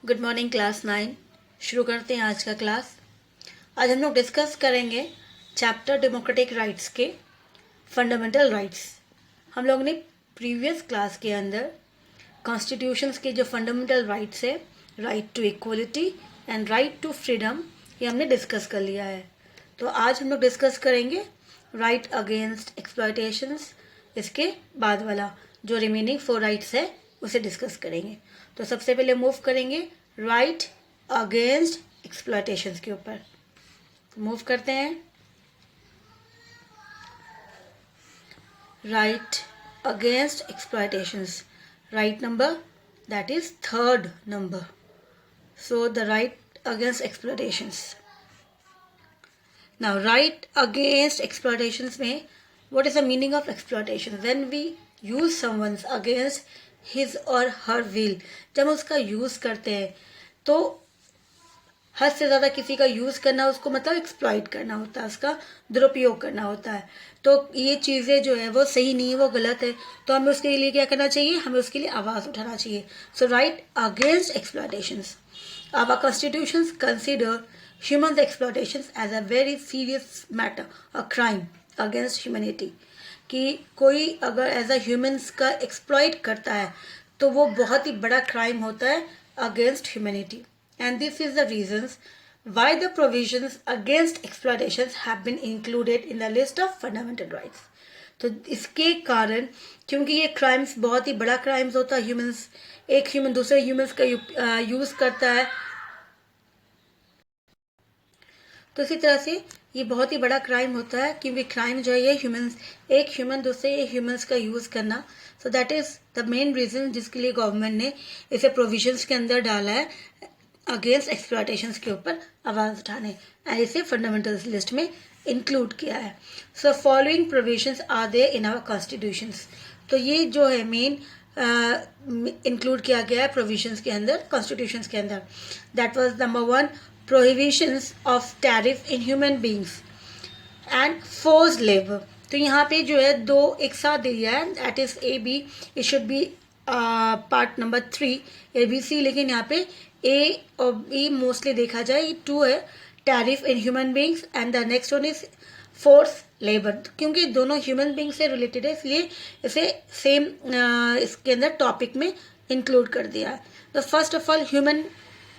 Good morning class 9। शुरू करते हैं आज का क्लास। आज हम लोग डिस्कस करेंगे चैप्टर डेमोक्रेटिक राइट्स के फंडामेंटल राइट्स। हम लोग ने प्रीवियस क्लास के अंदर कॉन्स्टिट्यूशंस के जो फंडामेंटल राइट्स है, right to equality and right to freedom, ये हमने डिस्कस कर लिया है। तो आज हम लोग डिस्कस करेंगे राइट अगेंस्ट एक्सप्लॉयटेशंस। इसके बाद वाला जो रिमेनिंग 4 राइट्स है उसे डिस्कस करेंगे। तो सबसे पहले मूव करेंगे राइट अगेंस्ट एक्सप्लॉयटेशंस के ऊपर। मूव करते हैं right against exploitations. Right number that is 3rd number. So the right against exploitations. Now right against exploitations में what is the meaning of exploitation? When we use someone's against his or her will, जब हम उसका use करते हैं तो हद से ज्यादा किसी का यूज करना, उसको मतलब एक्सप्लॉइट करना होता है, उसका दुरुपयोग करना होता है। तो ये चीजें जो है वो सही नहीं है, वो गलत है। तो हमें उसके लिए क्या करना चाहिए? हमें उसके लिए आवाज उठाना चाहिए। So right against exploitations. Our constitutions consider human exploitations as a very serious matter, a crime against humanity. कि कोई अगर एज अ ह्यूमंस का एक्सप्लॉइट करता है तो वो बहुत ही बड़ा क्राइम होता है against humanity. And this is the reasons why the provisions against exploitations have been included in the list of fundamental rights. तो इसके कारण, क्योंकि ये क्राइम्स बहुत ही बड़ा क्राइम्स होता है, ह्यूमंस एक ह्यूमन दूसरे ह्यूमंस का यूज करता है, तो इसी तरह से ये बहुत ही बड़ा क्राइम होता है क्योंकि क्राइम जो है ये ह्यूमंस, एक ह्यूमन दूसरे ह्यूमंस का यूज करना। So that is the main reason जिसके लिए गवर्नमेंट ने इसे प्रोविजंस के अंदर डाला है अगेंस्ट एक्सप्लॉयटेशंस के ऊपर आवाज उठाने, एंड इसे फंडामेंटल्स लिस्ट में इंक्लूड किया है। So following provisions are there in our constitutions. तो ये जो है मेन इंक्लूड किया गया है प्रोविजंस के अंदर, कॉन्स्टिट्यूशंस के अंदर। That was number 1, prohibitions of tariff in human beings and forced labor. तो यहाँ पे जो है दो एक साथ दिया है, that is A B, it should be part number 3 ABC, लेकिन यहाँ पे ए और बी मोस्टली देखा जाए 2 है, tariff in human beings and the next one is force labour. क्योंकि दोनों ह्यूमन बींग से रिलेटेड है इसलिए इसे सेम इसके अंदर टॉपिक में इंक्लूड कर दिया है। तो first of all human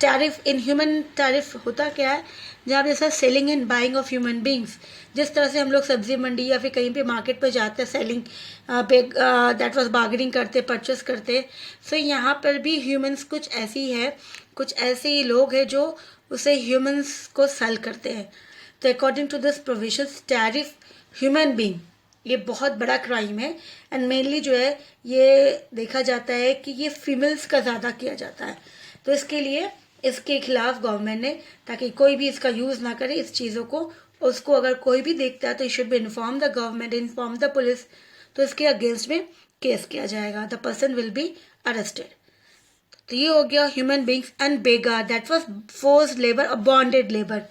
tariff in human tariff होता क्या है? जहाँ पे जैसा selling and buying of human beings, जिस तरह से हम लोग सब्जी मंडी या फिर कहीं पे मार्केट पे जाते हैं, सेलिंग पे दैट वाज बार्गेनिंग करते, परचेस करते। सो यहाँ पर भी ह्यूमंस कुछ ऐसी है, कुछ ऐसे ही लोग हैं जो उसे ह्यूमंस को सेल करते हैं। तो according to this provisions traffic human being ये बहुत बड़ा क्राइम है, एंड मेनली जो है ये देखा जाता है कि ये फीमेल्स का ज़्यादा किया जाता है। तो इसके लिए इसके खिलाफ गवर्नमेंट ने, ताकि कोई भी इसका यूज ना करे इस चीजों को, उसको अगर कोई भी देखता है तो you should be inform the government, inform the police. तो इसके अगेंस्ट में केस किया जाएगा, the person will be arrested. तो ये हो गया human beings and begar, that was forced labour और बॉन्डेड लेबर,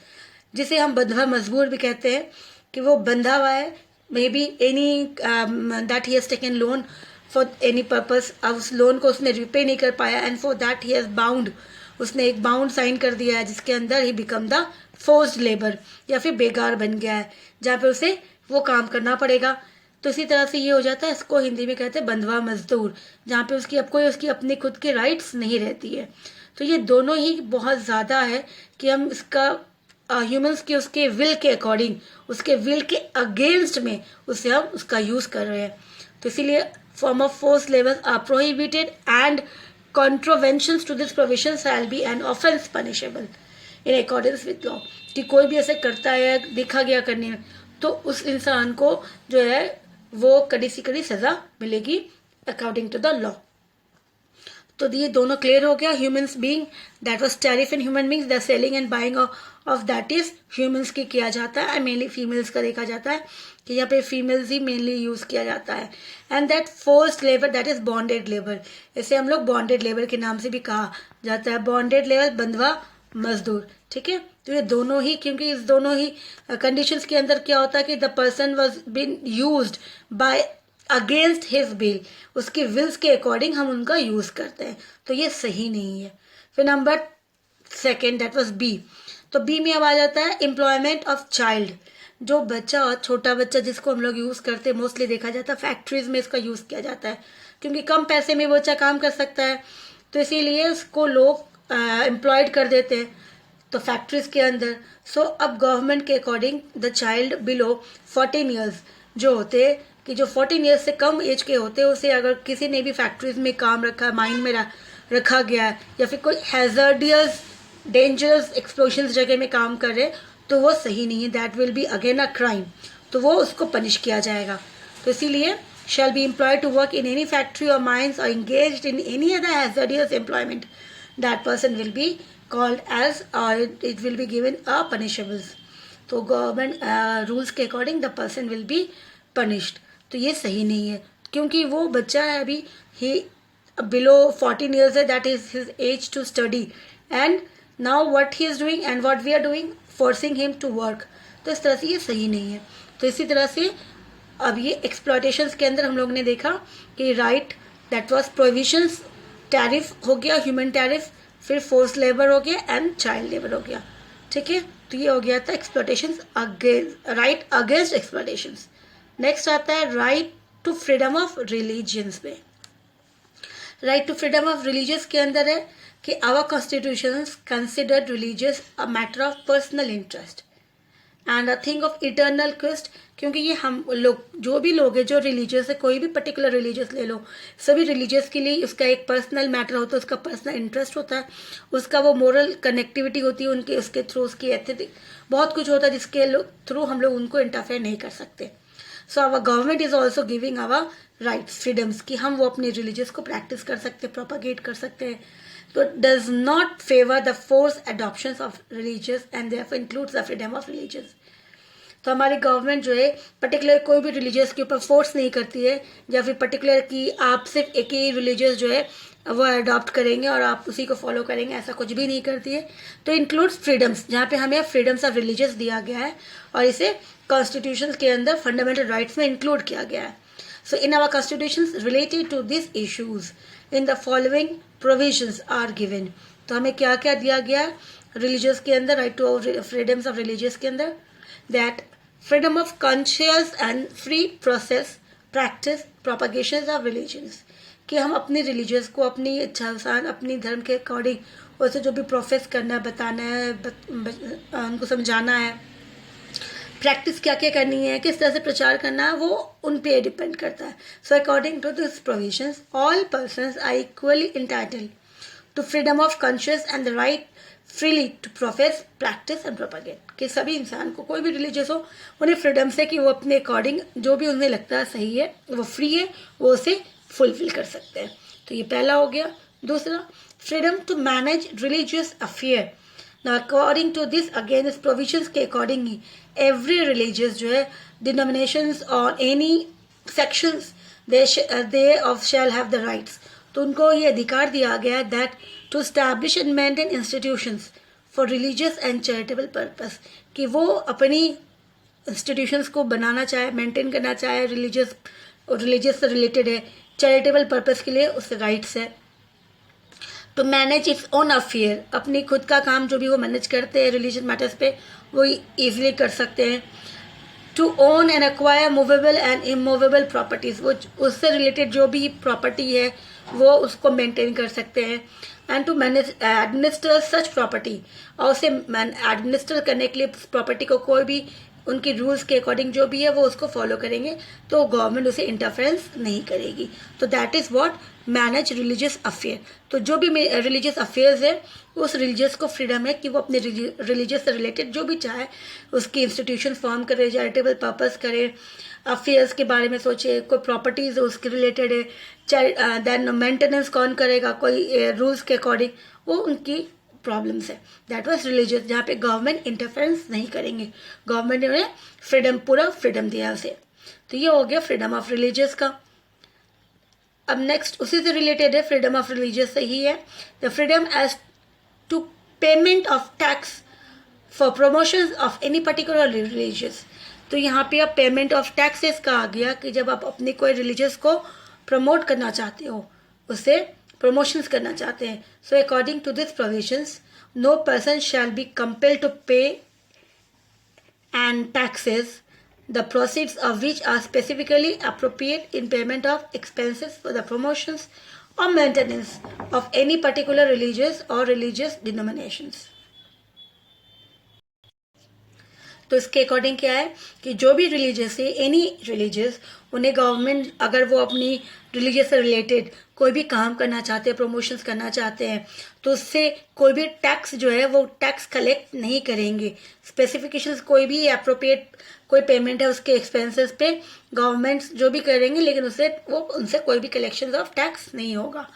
जिसे हम बंधा मजबूर भी कहते हैं कि वो बंधा हुआ है, may be any that he has taken loan for any purpose. अब उस लोन को उसने रिपे नहीं कर पाया and for that he has bound, उसने एक बाउंड साइन कर दिया है जिसके अंदर he become the forced labour, या फिर बेगार बन गया है जहाँ पे उसे वो काम करना पड़ेगा। तो इसी तरह से ये हो जाता है, इसको हिंदी में कहते हैं बंधवा मजदूर, जहाँ पे उसकी अब कोई उसकी अपनी खुद के राइट्स नहीं रहती है। तो ये दोनों ही बहुत ज़्यादा है कि हम इसका ह्यूमंस के उसके विल के अकॉर्डिंग, उसके विल के अगेंस्ट में उसे हम उसका यूज कर रहे हैं। तो इसीलिए form of force labour are prohibited and contraventions to this provision shall be an offense punishable in accordance with law। कि कोई भी ऐसे करता है, देखा गया करने में, तो उस इंसान को जो है वो कड़ी सी कड़ी सजा मिलेगी अकॉर्डिंग टू द लॉ। तो ये दोनों क्लियर हो गया। Humans being that was tariff in human beings, the selling and buying of that is humans की किया जाता है, मेनली फीमेल्स का देखा जाता है कि यहाँ पे फीमेल्स ही मेनली यूज किया जाता है। And that forced labour that is bonded labour, इसे हम लोग बॉन्डेड लेबर के नाम से भी कहा जाता है, बॉन्डेड लेबर बंधवा मजदूर। ठीक है, तो ये दोनों ही, क्योंकि इस दोनों ही कंडीशंस के अंदर क्या होता है कि the person was been used by against his will, उसके विल्स के अकॉर्डिंग हम उनका यूज करते हैं, तो ये सही नहीं है। फिर number second that was B. तो बी में अब आ जाता है एम्प्लॉयमेंट ऑफ चाइल्ड। जो बच्चा, छोटा बच्चा जिसको हम लोग यूज़ करते हैं, मोस्टली देखा जाता है फैक्ट्रीज में इसका यूज़ किया जाता है, क्योंकि कम पैसे में बच्चा काम कर सकता है, तो इसीलिए उसको लोग एम्प्लॉयड कर देते हैं तो फैक्ट्रीज के अंदर। सो अब गवर्नमेंट के according the child below 14 years जो होते हैं, कि जो 14 ईयर्स से कम एज के होते हैं, उसे अगर किसी ने भी फैक्ट्रीज में काम रखा, माइन में रखा गया है, या फिर कोई हैजर्डियस डेंजरस एक्सप्लोजन जगह में काम कर रहे, तो वो सही नहीं है, that will be again a crime, तो वो उसको पनिश किया जाएगा। तो इसीलिए shall be employed to work in any factory or mines or engaged in any other hazardous employment, that person will be called as, or it will be given a punishables. तो government rules के according the person will be punished. तो ये सही नहीं है, क्योंकि वो बच्चा है अभी, ही बिलो 14 ईयर्स है, that is his age to study, and now what he is doing and what we are doing, forcing him to work. तो इस तरह से ये सही नहीं है। तो इसी तरह से अब ये एक्सप्लॉयटेशंस के अंदर हम लोग ने देखा कि right that was provisions, tariff हो गया, ह्यूमन टैरिफ, फिर फोर्स लेबर हो गया एंड चाइल्ड लेबर हो गया। ठीक है, तो ये हो गया था exploitations against, right against exploitations. Next आता है right to freedom of religions पे। Right to freedom of religious के अंदर है कि our constitutions considered religious a matter of personal interest and a thing of eternal quest. क्योंकि ये हम लोग, जो भी लोग हैं जो रिलीजियस है, कोई भी पर्टिकुलर रिलीजियस ले लो, सभी रिलीजियस के लिए उसका एक पर्सनल मैटर होता है, उसका पर्सनल इंटरेस्ट होता है, उसका वो मोरल कनेक्टिविटी होती है, उनके उसके थ्रू, उसकी एथिक, बहुत कुछ होता है जिसके थ्रू हम लोग उनको इंटरफेयर नहीं कर सकते। So our government is also giving our rights, freedoms, कि हम वो अपने रिलीजियस को प्रैक्टिस कर सकते हैं, प्रोपागेट कर सकते हैं। तो does not favour the force adoption of religious and therefore includes the freedom of religious. तो हमारी गवर्नमेंट जो है पर्टिकुलर कोई भी रिलीजियस के ऊपर फोर्स नहीं करती है, या फिर पर्टिकुलर कि आप सिर्फ एक ही रिलीजियस जो है वो अडॉप्ट करेंगे और आप उसी को फॉलो करेंगे, ऐसा कुछ भी नहीं करती है। तो इंक्लूड्स फ्रीडम्स, जहाँ पे हमें फ्रीडम्स ऑफ रिलीजियस दिया गया है और इसे कॉन्स्टिट्यूशन के अंदर फंडामेंटल राइट्स में इंक्लूड किया गया है। So in our constitution related to this issues in the following provisions are given. तो हमें क्या क्या दिया गया है रिलीजियस के अंदर, right to freedoms of religious के अंदर, that freedom of conscious and free process practice propagation of religions, कि हम अपनी रिलीजियस को अपनी इच्छा अनुसार अपनी धर्म के अकॉर्डिंग उसे जो भी प्रोफेस करना है, बताना है, उनको समझाना है, प्रैक्टिस क्या क्या करनी है, किस तरह से प्रचार करना है, वो उन पे डिपेंड करता है। So according to this provisions all persons are equally entitled to freedom of conscious and the right freely to profess practice and propagate, कि सभी इंसान को, कोई भी रिलीजियस हो, उन्हें फ्रीडम से कि वो अपने अकॉर्डिंग जो भी उन्हें लगता है सही है, वो फ्री है, वो उसे फुलफिल कर सकते हैं। तो ये पहला हो गया। दूसरा, freedom to manage religious affair. Now according to this again इस प्रोविजंस के अकॉर्डिंग ही एवरी रिलीजियस जो है, डिनोमिनेशंस और any sections thereof shall have the rights, तो उनको ये अधिकार दिया गया that to establish and maintain institutions for religious and charitable purpose, कि वो अपनी इंस्टीट्यूशंस को बनाना चाहे, मेंटेन करना चाहे, रिलीजियस से रिलेटेड है, चैरिटेबल पर्पस के लिए उससे राइट्स है। To manage its own affair, अपनी खुद का काम जो भी वो मैनेज करते हैं रिलीजियस मैटर्स पे, वो ईजिली कर सकते हैं। To own and acquire movable and immovable properties, वो उससे रिलेटेड जो भी प्रॉपर्टी है वो उसको मेंटेन कर सकते हैं। And to manage administer such property, और उसे एडमिनिस्टर करने के लिए प्रॉपर्टी को कोई भी उनकी रूल्स के अकॉर्डिंग जो भी है वो उसको फॉलो करेंगे, तो गवर्नमेंट उसे इंटरफेरेंस नहीं करेगी। तो that is what manage religious affair. तो जो भी रिलीजियस अफेयर्स है, उस रिलीजियस को फ्रीडम है कि वो अपने रिलीजियस से रिलेटेड जो भी चाहे उसकी इंस्टीट्यूशन फॉर्म करे, चैरिटेबल पर्पस करे, अफेयर्स के बारे में सोचे, कोई प्रॉपर्टीज उसके रिलेटेड है, देन मेंटेनेंस कौन करेगा, कोई रूल्स के अकॉर्डिंग, वो उनकी प्रॉब्लम्स है। दैट वाज रिलीजियस, जहाँ पे गवर्नमेंट इंटरफेरेंस नहीं करेंगे, गवर्नमेंट ने फ्रीडम, पूरा फ्रीडम दिया उसे। तो ये हो गया फ्रीडम ऑफ रिलीजियस का। अब नेक्स्ट उसी से रिलेटेड है, फ्रीडम ऑफ रिलीजियस से ही है, the freedom as to payment of tax for promotion of any particular religious. तो यहाँ पे अब पेमेंट ऑफ टैक्सेस का आ गया कि जब आप अपनी कोई रिलीजियस को प्रमोट करना चाहते हो, उसे प्रमोशंस करना चाहते हैं. So according to this provisions, no person shall be compelled to pay and taxes, the proceeds of which are specifically appropriate in payment of expenses for the promotions or maintenance of any particular religious or religious denominations. तो इसके according क्या है कि जो भी religious है, any religious, उन्हें government अगर वो अपनी रिलीजियस से रिलेटेड कोई भी काम करना चाहते हैं, प्रमोशंस करना चाहते हैं, तो उससे कोई भी टैक्स जो है वो टैक्स कलेक्ट नहीं करेंगे. स्पेसिफिकेशंस कोई भी अप्रोप्रिएट कोई पेमेंट है उसके एक्सपेंसेस पे गवर्नमेंट्स जो भी करेंगे, लेकिन उनसे कोई भी कलेक्शन ऑफ टैक्स नहीं होगा.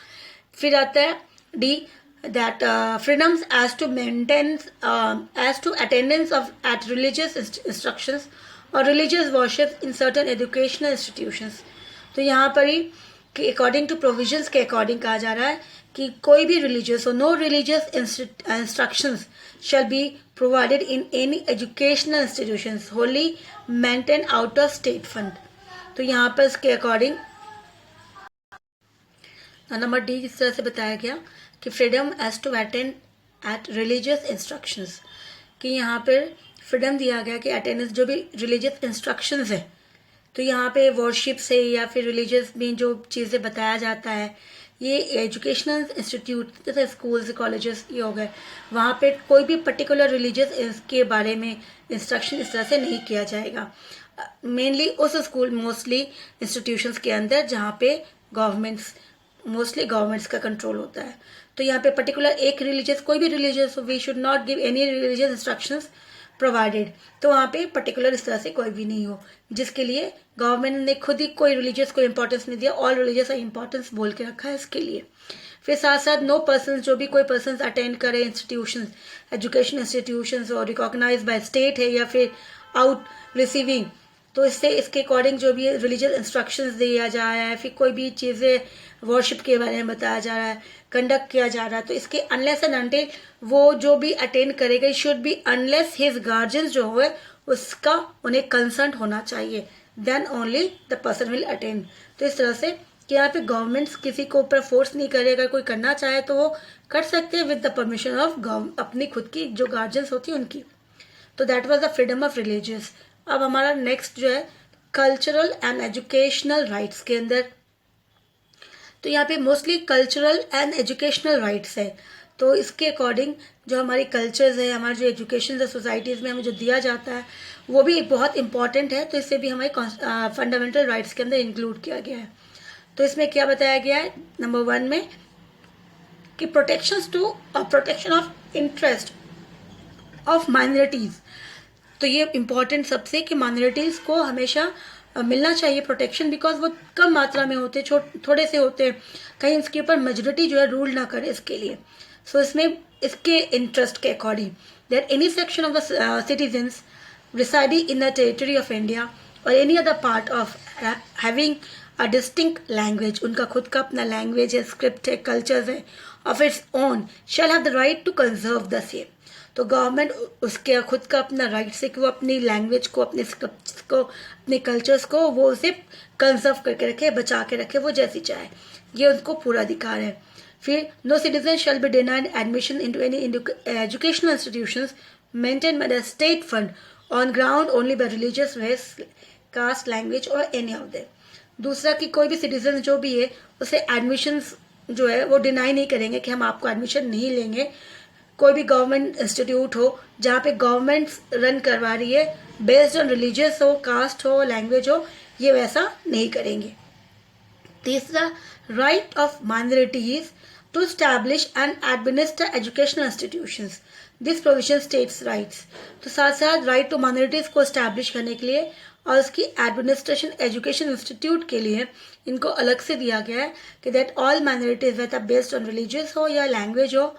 फिर आता है D, that freedoms as to attendance at religious instructions or religious worship in certain educational institutions. तो यहाँ पर ही कि अकॉर्डिंग टू प्रोविजंस के अकॉर्डिंग कहा जा रहा है कि कोई भी रिलीजियस हो, no religious instructions shall be provided in any educational institutions wholly maintained out of state fund. तो यहाँ पर इसके अकॉर्डिंग नंबर डी इस तरह से बताया गया कि freedom as to attend at religious instructions, कि यहाँ पर फ्रीडम दिया गया कि अटेंडेंस जो भी रिलीजियस इंस्ट्रक्शंस है, तो यहाँ पे वर्शिप से या फिर रिलीजियस में जो चीज़ें बताया जाता है, ये एजुकेशनल इंस्टीट्यूट जैसे स्कूल्स कॉलेजेस ये हो गए, वहाँ पे कोई भी पर्टिकुलर रिलीजियस के बारे में इंस्ट्रक्शन इस तरह से नहीं किया जाएगा. मेनली उस स्कूल मोस्टली इंस्टीट्यूशंस के अंदर जहाँ पे गवर्नमेंट्स का कंट्रोल होता है. तो यहाँ पे पर्टिकुलर एक रिलीजियस, कोई भी religious, we should not give any religious instructions provided. तो वहाँ पे पर्टिकुलर इस तरह से कोई भी नहीं हो, जिसके लिए गवर्नमेंट ने खुद ही कोई रिलीजियस को इंपॉर्टेंस नहीं दिया, ऑल रिलीजियस का इंपॉर्टेंस बोल के रखा है इसके लिए. फिर साथ साथ नो पर्सन, जो भी कोई पर्सन अटेंड करे इंस्टीट्यूशन, एजुकेशन इंस्टीट्यूशन और रिकॉग्नाइज बाय स्टेट है या फिर आउट रिसीविंग, तो इससे इसके अकॉर्डिंग जो भी रिलीजियस इंस्ट्रक्शंस दिया जा रहा है, फिर कोई भी चीज़ें वर्शिप के बारे में बताया जा रहा है, कंडक्ट किया जा रहा है, तो इसके अनलेस एंड अनटिल वो जो भी अटेंड करेगा should be unless his guardian जो है उसका उन्हें कंसर्न होना चाहिए, then only the person will attend. तो इस तरह से कि यहाँ पे गवर्नमेंट्स किसी को ऊपर फोर्स नहीं करेगा, कोई करना चाहे तो वो कर सकते हैं विद द परमिशन ऑफ अपनी खुद की जो गार्जियंस होती है उनकी. तो that was the freedom of religious. अब हमारा नेक्स्ट जो है कल्चरल एंड एजुकेशनल राइट्स के अंदर, तो यहाँ पे mostly cultural and educational rights है. तो इसके अकॉर्डिंग जो हमारी कल्चर्स है, हमारे जो एजुकेशन है सोसाइटीज़ में हमें जो दिया जाता है वो भी बहुत इंपॉर्टेंट है. तो इससे भी हमारे फंडामेंटल राइट्स के अंदर इंक्लूड किया गया है. तो इसमें क्या बताया गया है नंबर 1 में कि protection of interest of minorities. तो ये इम्पॉर्टेंट सबसे कि माइनॉरिटीज़ को हमेशा मिलना चाहिए प्रोटेक्शन, बिकॉज वो कम मात्रा में होते, थोड़े से होते हैं, कहीं इसके ऊपर मेजोरिटी जो है रूल ना करे इसके लिए. सो इसमें इसके इंटरेस्ट के according that any section of the citizens residing in the territory of India or any other part of having a distinct language, उनका खुद का अपना लैंग्वेज है, स्क्रिप्ट है, कल्चर्स है of its own, shall have the right to conserve the same. तो government उसके खुद का अपना राइट से कि वो अपनी लैंग्वेज को, अपने स्क्रिप्ट्स को, अपने कल्चर्स को वो उसे कंजर्व करके रखे, बचा के रखे, वो जैसी चाहे, ये उनको पूरा अधिकार है. फिर no citizen shall be denied admission into any educational institutions maintained by the state fund on ground only by religious race, caste, language और एनी ऑफ देम. दूसरा कि कोई भी सिटीजन जो भी है उसे एडमिशन जो है वो डिनाई नहीं करेंगे कि हम आपको एडमिशन नहीं लेंगे. कोई भी गवर्नमेंट इंस्टीट्यूट हो जहाँ पे गवर्नमेंट रन करवा रही है, बेस्ड ऑन रिलीजियस हो, कास्ट हो, लैंग्वेज हो, ये वैसा नहीं करेंगे. तीसरा right of minorities to establish and administer educational institutions. This provision states rights. तो साथ साथ राइट टू माइनॉरिटीज को स्टैब्लिश करने के लिए और उसकी एडमिनिस्ट्रेशन एजुकेशन इंस्टीट्यूट के लिए इनको अलग से दिया गया है कि that all minorities whether based on religious हो या लैंग्वेज हो,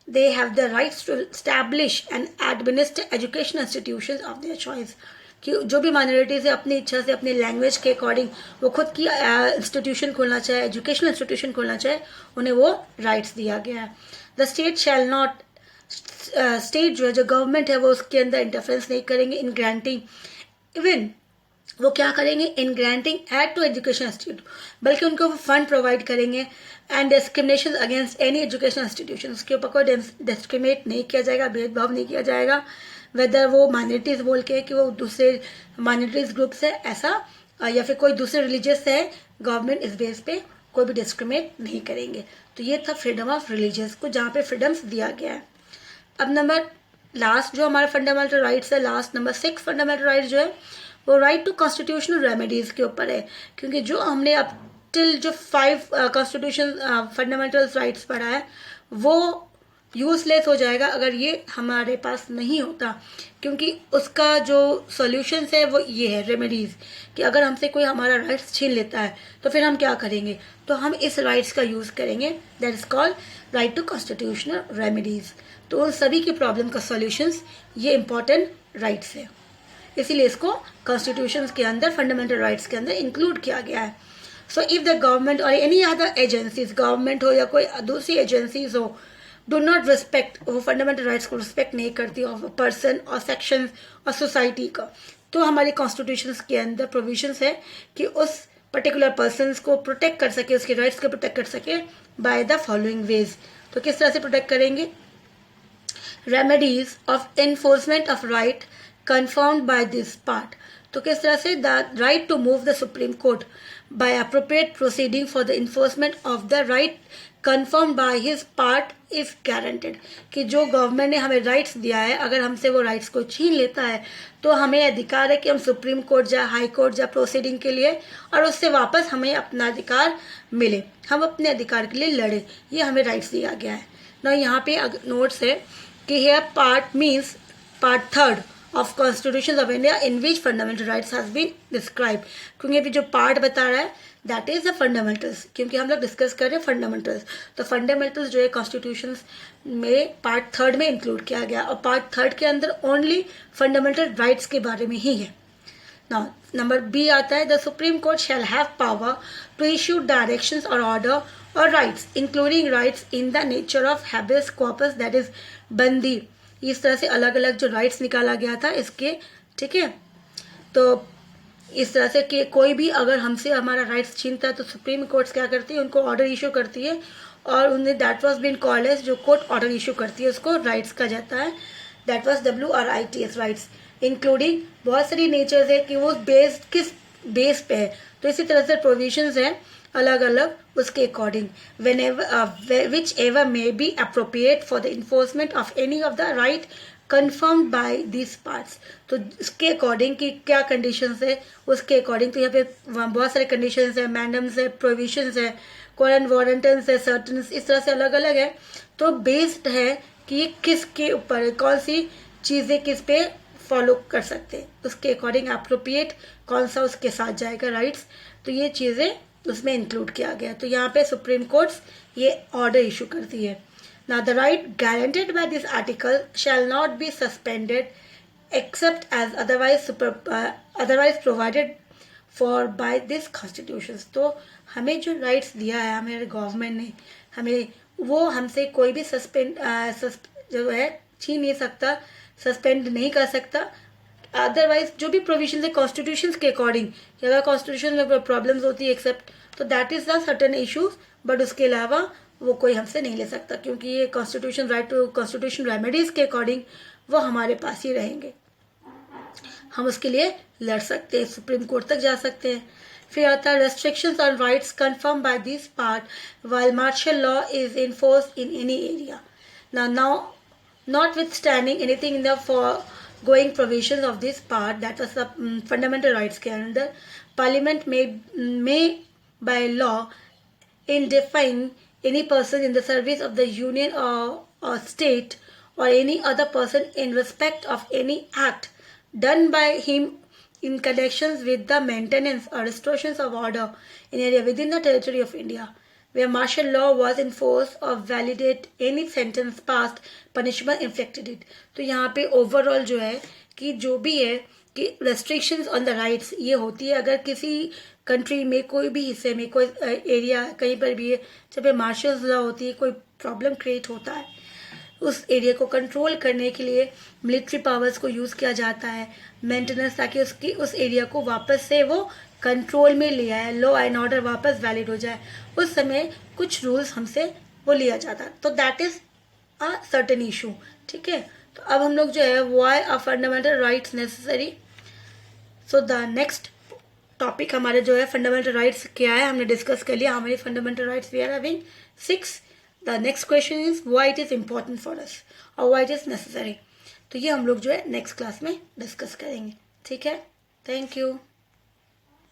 they have the rights to establish and administer educational institutions of their choice. कि जो भी माइनॉरिटीज है अपनी इच्छा से अपनी लैंग्वेज के अकॉर्डिंग वो खुद की इंस्टीट्यूशन खोलना चाहे, एजुकेशनल इंस्टीट्यूशन खोलना चाहे, उन्हें वो राइट्स दिया गया है. The state shall not, state जो है जो गवर्नमेंट है वो उसके अंदर इंटरफेरेंस नहीं करेंगे इन ग्रांटिंग इवन वो क्या करेंगे, in granting aid to education institute, बल्कि उनको वो फंड प्रोवाइड करेंगे, and discrimination against any education institution, उसके ऊपर कोई डिस्क्रिमिनेट नहीं किया जाएगा, भेदभाव नहीं किया जाएगा, वेदर वो माइनॉरिटीज बोल के कि वो दूसरे माइनॉरिटीज ग्रुप से ऐसा या फिर कोई दूसरे रिलीजियस से है, गवर्नमेंट इस बेस पे कोई भी डिस्क्रिमिनेट नहीं करेंगे। तो ये था फ्रीडम ऑफ रिलीजियस को, जहाँ पे फ्रीडम्स दिया गया है। अब नंबर लास्ट जो हमारा फंडामेंटल राइट्स है, लास्ट नंबर 6 फंडामेंटल राइट्स जो है वो राइट टू कॉन्स्टिट्यूशनल रेमेडीज के ऊपर है, क्योंकि जो हमने अब टिल जो 5 कॉन्स्टिट्यूशन फंडामेंटल राइट्स पढ़ा है वो यूजलेस हो जाएगा अगर ये हमारे पास नहीं होता, क्योंकि उसका जो सॉल्यूशंस है वो ये है रेमेडीज, कि अगर हमसे कोई हमारा राइट्स छीन लेता है तो फिर हम क्या करेंगे, तो हम इस राइट्स का यूज करेंगे, that is called right to constitutional remedies. तो उन सभी की प्रॉब्लम का सॉल्यूशंस ये इंपॉर्टेंट राइट्स है, इसीलिए इसको कॉन्स्टिट्यूशन के अंदर फंडामेंटल राइट्स के अंदर इंक्लूड किया गया है। सो इफ द गवर्नमेंट और एनी अदर एजेंसीज, गवर्नमेंट हो या कोई दूसरी एजेंसीज हो, डू नॉट रिस्पेक्ट, वो फंडामेंटल राइट्स को रिस्पेक्ट नहीं करती ऑफ अ पर्सन और सेक्शन और सोसाइटी का, तो हमारे कॉन्स्टिट्यूशन के अंदर प्रोविजंस है कि उस पर्टिकुलर पर्सन को प्रोटेक्ट कर सके, उसके राइट्स को प्रोटेक्ट कर सके बाय द फॉलोइंग वेज। तो किस तरह से प्रोटेक्ट करेंगे, remedies of enforcement of right confirmed by this part। तो किस तरह से, the right to move the Supreme Court by appropriate proceeding for the enforcement of the right confirmed by his part is guaranteed, कि जो government ने हमें rights दिया है अगर हमसे वो राइट्स को छीन लेता है तो हमें अधिकार है कि हम सुप्रीम कोर्ट जाए, हाई कोर्ट जाए प्रोसीडिंग के लिए, और उससे वापस हमें अपना अधिकार मिले, हम अपने अधिकार के लिए लड़े, ये हमें राइट्स दिया गया है ना। यहाँ पे नोट्स है कि here part means part 3 of Constitution of India in which fundamental rights has been described, क्योंकि अभी जो पार्ट बता रहा है दैट इज द फंडामेंटल्स, क्योंकि हम लोग डिस्कस कर रहे हैं फंडामेंटल्स, तो फंडामेंटल्स जो है कॉन्स्टिट्यूशन में पार्ट 3 में इंक्लूड किया गया, और पार्ट 3 के अंदर ओनली फंडामेंटल राइट्स के बारे में ही है। नाउ नंबर बी आता है, the Supreme Court shall have power to issue directions और ऑर्डर और rights including rights in the nature of habeas corpus, that is बंदी। इस तरह से अलग अलग जो राइट्स निकाला गया था इसके, ठीक है। तो इस तरह से कि कोई भी अगर हमसे हमारा राइट्स छीनता है तो सुप्रीम कोर्ट्स क्या करती है, उनको ऑर्डर इशू करती है, और उन्हें that was been called as, जो कोर्ट ऑर्डर इशू करती है उसको राइट्स कहा जाता है, that was WRITS rights, including बहुत सारी नेचर्स है कि वो बेस्ड किस बेस पे है, तो इसी तरह से प्रोविजंस है अलग अलग उसके according, whichever may be appropriate for the enforcement of any of the right confirmed by this parts. तो इसके अकॉर्डिंग कि क्या कंडीशंस है उसके अकॉर्डिंग, तो यहाँ पे बहुत सारे कंडीशंस है, मैंडम्स है, प्रोविजंस है, वारंटन्स है, सर्टन्स, इस तरह से अलग अलग है। तो बेस्ड है कि ये किसके ऊपर है, कौन सी चीज़ें किस पे फॉलो कर सकते हैं, उसके अकॉर्डिंग अप्रोप्रिएट कौन सा उसके साथ जाएगा राइट्स, तो ये चीज़ें उसमें इंक्लूड किया गया। तो यहाँ पे सुप्रीम कोर्ट्स ये ऑर्डर इशू करती है। Now the right guaranteed by this article shall not be suspended except as otherwise provided for by this constitutions। तो हमें जो राइट्स दिया है हमारे गवर्नमेंट ने हमें, वो हमसे कोई भी जो है छीन नहीं सकता, सस्पेंड नहीं कर सकता, अदरवाइज जो भी प्रोविजन है कॉन्स्टिट्यूशन के अकॉर्डिंग, अगर कॉन्स्टिट्यूशन में प्रॉब्लम्स होती है एक्सेप्ट, तो that is the certain issues, but उसके अलावा वो कोई हमसे नहीं ले सकता, क्योंकि ये constitution right to constitution remedies के अकॉर्डिंग वो हमारे पास ही रहेंगे, हम उसके लिए लड़ सकते हैं, सुप्रीम कोर्ट तक जा सकते हैं। फिर आता है restrictions on rights confirm by this part while martial law is enforced in any area. Now notwithstanding anything in the foregoing provisions of this part, that was the fundamental rights के अंदर, parliament may by law indefine any person in the service of the union or state or any other person in respect of any act done by him in connection with the maintenance or restoration of order in area within the territory of India where martial law was enforced or validate any sentence passed, punishment inflicted it। तो यहाँ पे overall जो है कि जो भी है कि रेस्ट्रिक्शंस ऑन द राइट्स ये होती है अगर किसी कंट्री में कोई भी हिस्से में कोई एरिया कहीं पर भी है जब मार्शल लॉ होती है, कोई प्रॉब्लम क्रिएट होता है, उस एरिया को कंट्रोल करने के लिए मिलिट्री पावर्स को यूज़ किया जाता है, मेंटेनेंस, ताकि उसकी उस एरिया को वापस से वो कंट्रोल में ले आए, लॉ एंड ऑर्डर वापस वैलिड हो जाए। उस समय कुछ रूल्स हमसे वो लिया जाता है, तो that is a certain issue. ठीक है, तो अब हम लोग जो है why are fundamental rights necessary. So the next topic हमारे जो है फंडामेंटल राइट्स क्या है, हमने डिस्कस कर लिया। हमारे fundamental rights we are having 6। The next question is why it is important for us और व्हाई इट इज नेसेसरी। तो ये हम लोग जो है नेक्स्ट क्लास में डिस्कस करेंगे। ठीक है, थैंक यू।